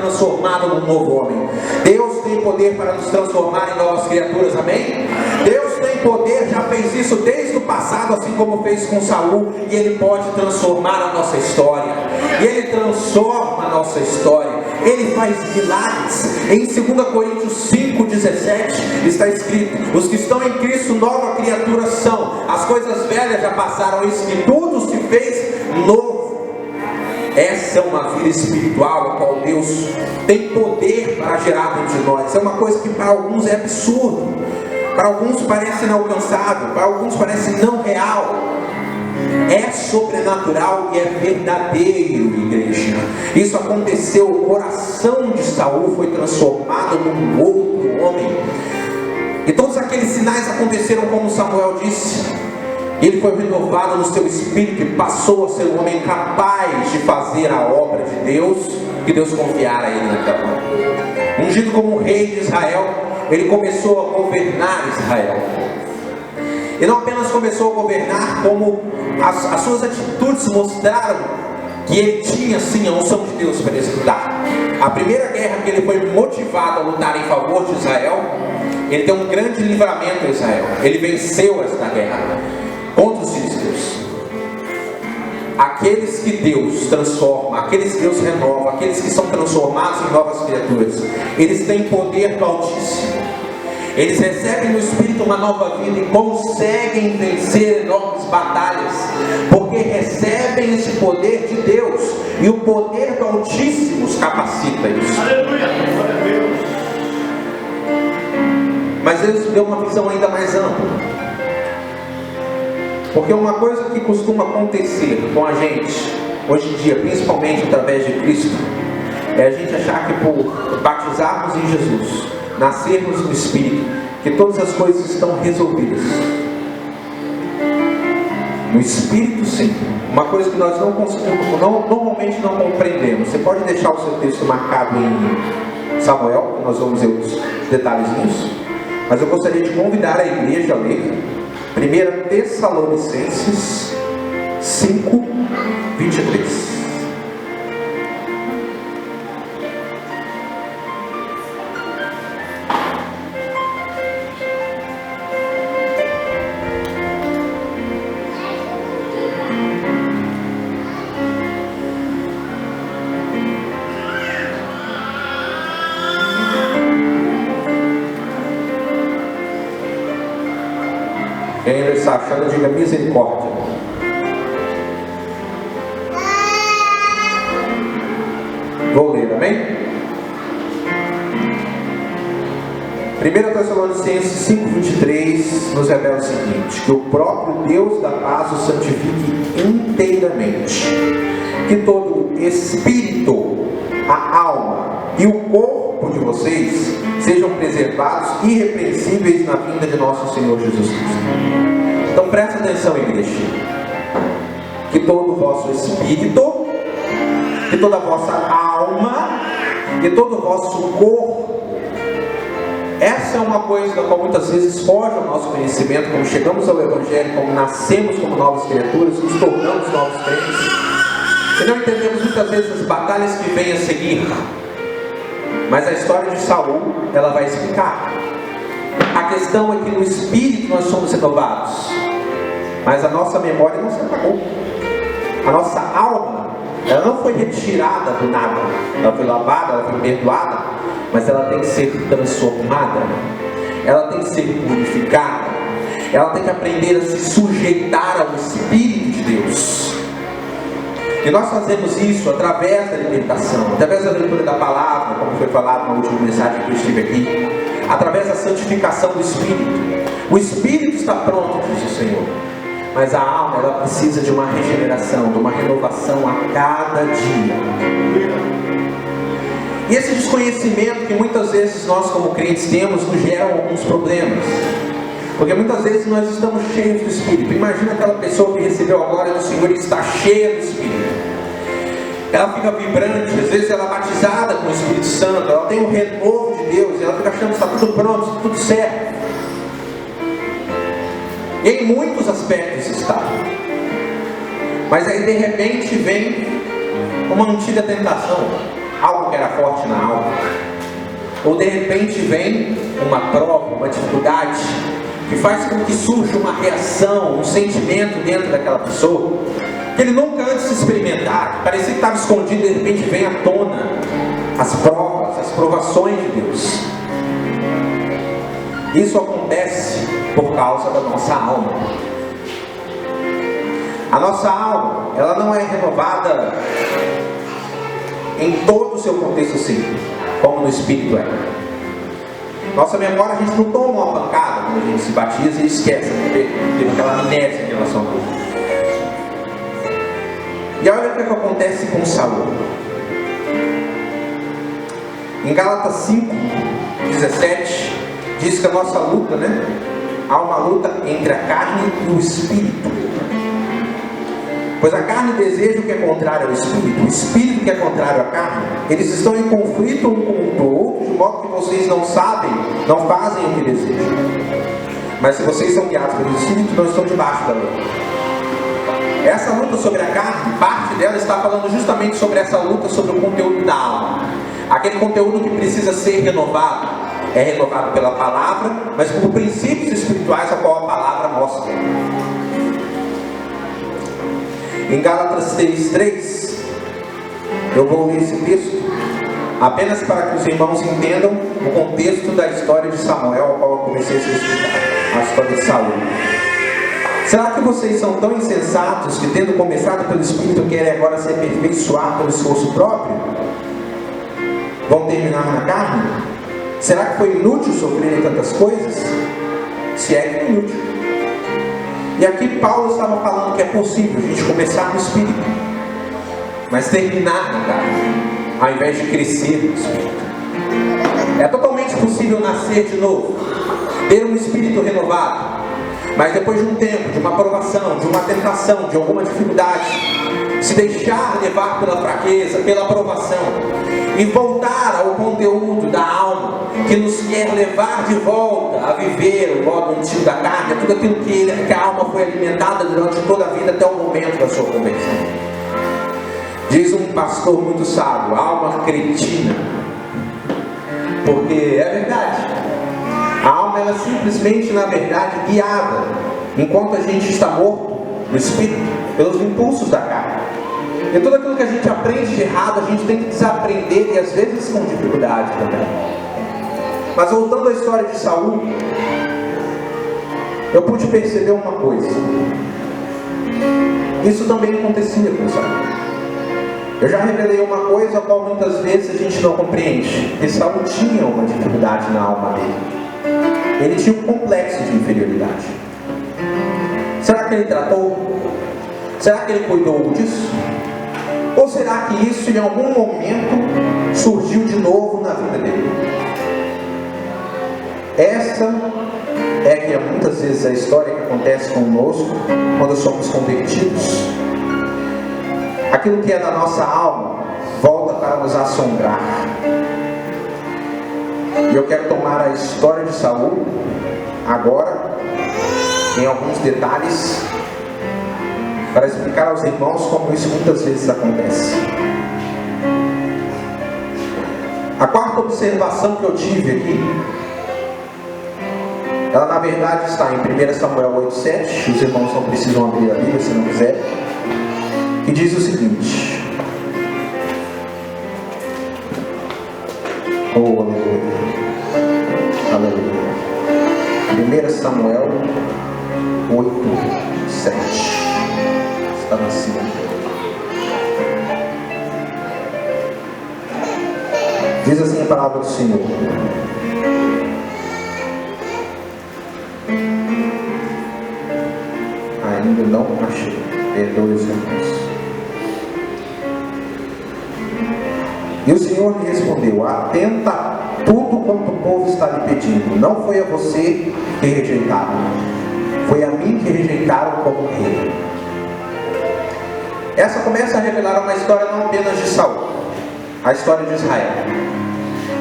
transformado num novo homem. Deus tem poder para nos transformar em novas criaturas, amém? Deus tem poder, já fez isso desde o passado, assim como fez com Saul, e Ele pode transformar a nossa história. E Ele transforma a nossa história. Ele faz milagres. Em 2 Coríntios 5,17 está escrito: os que estão em Cristo, nova criatura são. As coisas velhas já passaram, eis que tudo se fez novo. Essa é uma vida espiritual a qual Deus tem poder para gerar dentro de nós. É uma coisa que para alguns é absurdo, para alguns parece inalcançável, para alguns parece não real. É sobrenatural e é verdadeiro, igreja. Isso aconteceu, o coração de Saul foi transformado num outro homem. E todos aqueles sinais aconteceram como Samuel disse. Ele foi renovado no seu espírito e passou a ser um homem capaz de fazer a obra de Deus, que Deus confiara a ele naquela hora. Ungido como rei de Israel, ele começou a governar Israel. E não apenas começou a governar, como as suas atitudes mostraram que ele tinha sim a unção de Deus para executar. A primeira guerra que ele foi motivado a lutar em favor de Israel, ele deu um grande livramento a Israel. Ele venceu esta guerra contra os filisteus. Aqueles que Deus transforma, aqueles que Deus renova, aqueles que são transformados em novas criaturas, eles têm poder do Altíssimo. Eles recebem no Espírito uma nova vida e conseguem vencer enormes batalhas, porque recebem esse poder de Deus, e o poder do Altíssimo os capacita isso. Aleluia! Mas Deus deu uma visão ainda mais ampla. Porque uma coisa que costuma acontecer com a gente hoje em dia, principalmente através de Cristo, é a gente achar que por batizarmos em Jesus, nascermos no Espírito, que todas as coisas estão resolvidas. No Espírito, sim. Uma coisa que nós não conseguimos, normalmente não compreendemos. Você pode deixar o seu texto marcado em Samuel, que nós vamos ver os detalhezinhos, mas eu gostaria de convidar a igreja a ler 1 Tessalonicenses 5, 23. Quem ainda está achando, diga misericórdia. Vou ler, amém? 1 Tessalonicenses 5,23 nos revela o seguinte: que o próprio Deus da paz o santifique inteiramente, que todo o espírito, a alma e o corpo de vocês sejam preservados irrepreensíveis na vinda de nosso Senhor Jesus Cristo. Então presta atenção, igreja. Que todo o vosso espírito, que toda a vossa alma, que todo o vosso corpo. Essa é uma coisa da qual muitas vezes foge ao nosso conhecimento, como chegamos ao Evangelho, como nascemos como novas criaturas, nos tornamos novos crentes, e não entendemos muitas vezes as batalhas que vêm a seguir. Mas a história de Saul, ela vai explicar. A questão é que no Espírito nós somos renovados, mas a nossa memória não se apagou. A nossa alma, ela não foi retirada do nada. Ela foi lavada, ela foi perdoada, mas ela tem que ser transformada. Ela tem que ser purificada. Ela tem que aprender a se sujeitar ao Espírito de Deus. E nós fazemos isso através da libertação, através da leitura da palavra, como foi falado na última mensagem que eu estive aqui, através da santificação do Espírito. O Espírito está pronto, diz o Senhor, mas a alma, ela precisa de uma regeneração, de uma renovação a cada dia. E esse desconhecimento que muitas vezes nós como crentes temos nos gera alguns problemas. Porque muitas vezes nós estamos cheios do Espírito. Imagina aquela pessoa que recebeu a glória do Senhor e está cheia do Espírito. Ela fica vibrante, às vezes ela é batizada com o Espírito Santo, ela tem um renovo de Deus, ela fica achando que está tudo pronto, está tudo certo. E em muitos aspectos está. Mas aí de repente vem uma antiga tentação. algo que era forte na alma. Ou de repente vem uma prova, uma dificuldade, que faz com que surja uma reação, um sentimento dentro daquela pessoa, que ele nunca antes experimentara, que parecia que estava escondido, de repente vem à tona as provas, as provações de Deus. Isso acontece por causa da nossa alma. A nossa alma, ela não é renovada em todo o seu contexto assim, como no Espírito é. Nossa memória, a gente não toma uma pancada quando a gente se batiza e esquece, tem aquela amnésia em relação a tudo. E olha o que acontece com Saul. Em Gálatas 5:17, diz que a nossa luta, há uma luta entre a carne e o Espírito. Pois a carne deseja o que é contrário ao Espírito, o Espírito que é contrário à carne. Eles estão em conflito um com o outro, de modo que vocês não sabem, não fazem o que desejam. Mas se vocês são guiados pelo Espírito, não estão debaixo da lei. Essa luta sobre a carne, parte dela está falando justamente sobre essa luta sobre o conteúdo da alma. Aquele conteúdo que precisa ser renovado, é renovado pela palavra, mas por princípios espirituais a qual a palavra mostra. Em Gálatas 3:3, eu vou ler esse texto apenas para que os irmãos entendam o contexto da história de Samuel, ao qual eu comecei a explicar, a história de Saul. Será que vocês são tão insensatos que, tendo começado pelo Espírito, querem agora se aperfeiçoar pelo esforço próprio? Vão terminar na carne? Será que foi inútil sofrer tantas coisas? Se é que é inútil. E aqui Paulo estava falando que é possível a gente começar no Espírito, mas terminar na carne, ao invés de crescer no Espírito. É totalmente possível nascer de novo, ter um Espírito renovado, mas depois de um tempo, de uma provação, de uma tentação, de alguma dificuldade, se deixar levar pela fraqueza, pela provação, e voltar ao conteúdo da alma, que nos quer levar de volta a viver o modo antigo da carne, tudo aquilo que a alma foi alimentada durante toda a vida até o momento da sua conversão. Diz um pastor muito sábio, alma cretina, porque é verdade, a alma ela é simplesmente, na verdade, guiada, enquanto a gente está morto no Espírito, pelos impulsos da carne. E tudo aquilo que a gente aprende de errado, a gente tem que desaprender, e às vezes com dificuldade também. Mas voltando à história de Saul, eu pude perceber uma coisa. Isso também acontecia com Saul. Eu já revelei uma coisa a qual muitas vezes a gente não compreende. Que Saul tinha uma dificuldade na alma dele. Ele tinha um complexo de inferioridade. Será que ele tratou? Será que ele cuidou disso? Ou será que isso em algum momento surgiu de novo na vida dele? Essa é que é muitas vezes a história que acontece conosco quando somos convertidos. Aquilo que é da nossa alma volta para nos assombrar. E eu quero tomar a história de Saul agora, em alguns detalhes, para explicar aos irmãos como isso muitas vezes acontece. A quarta observação que eu tive aqui, ela na verdade está em 1 Samuel 8:7, os irmãos não precisam abrir a Bíblia se não quiser, que diz o seguinte: oh, aleluia, aleluia. 1 Samuel 8:7. Está na cima. Diz assim a palavra do Senhor: ainda não achei. Perdoe os irmãos. E o Senhor lhe respondeu: atenta a tudo quanto o povo está lhe pedindo. Não foi a você que rejeitaram, foi a mim que rejeitaram como rei. Essa começa a revelar uma história não apenas de Saul, a história de Israel.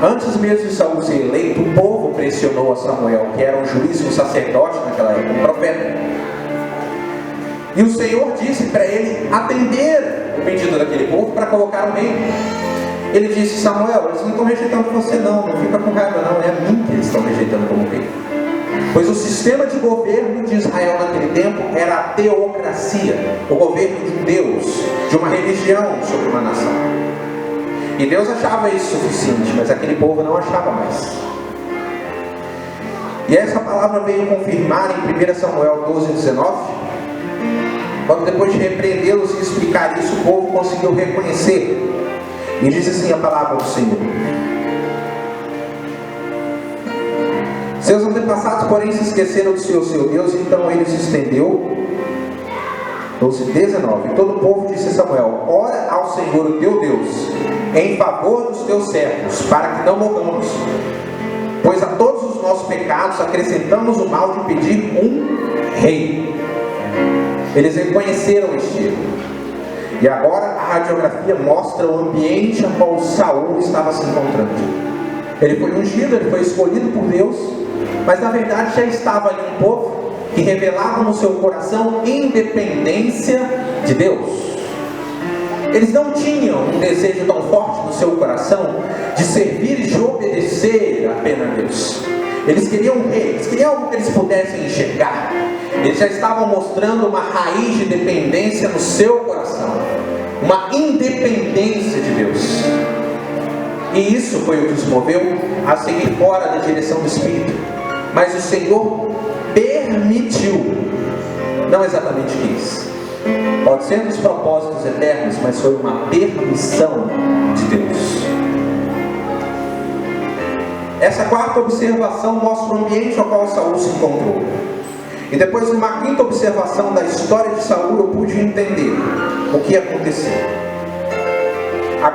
Antes mesmo de Saul ser eleito, o povo pressionou a Samuel, que era um juiz, um sacerdote naquela época, um profeta. E o Senhor disse para ele atender o pedido daquele povo para colocar um rei. Ele disse: Samuel, eles não estão rejeitando você não fica com raiva não, é a mim que eles estão rejeitando como rei. Pois o sistema de governo de Israel naquele tempo era a teocracia, o governo de Deus, de uma religião sobre uma nação. E Deus achava isso suficiente, mas aquele povo não achava mais. E essa palavra veio confirmar em 1 Samuel 12:19, quando depois de repreendê-los e explicar isso, o povo conseguiu reconhecer. E diz assim a palavra do Senhor: seus antepassados, porém, se esqueceram do Senhor, seu Deus, então ele se estendeu. 12:19. Todo o povo disse a Samuel: ora ao Senhor, o teu Deus, em favor dos teus servos, para que não morramos. Pois a todos os nossos pecados acrescentamos o mal de pedir um rei. Eles reconheceram este erro. E agora a radiografia mostra o ambiente a qual Saul estava se encontrando. Ele foi ungido, ele foi escolhido por Deus, mas na verdade já estava ali um povo que revelava no seu coração independência de Deus. Eles não tinham um desejo tão forte no seu coração de servir e de obedecer apenas a Deus. Eles queriam um rei, eles queriam algo que eles pudessem enxergar. Eles já estavam mostrando uma raiz de dependência no seu coração, uma independência de Deus. E isso foi o que os moveu a seguir fora da direção do Espírito. Mas o Senhor permitiu, não exatamente quis. Pode ser dos propósitos eternos, mas foi uma permissão de Deus. Essa quarta observação mostra o ambiente ao qual Saul se encontrou. E depois de uma quinta observação da história de Saul, eu pude entender o que aconteceu.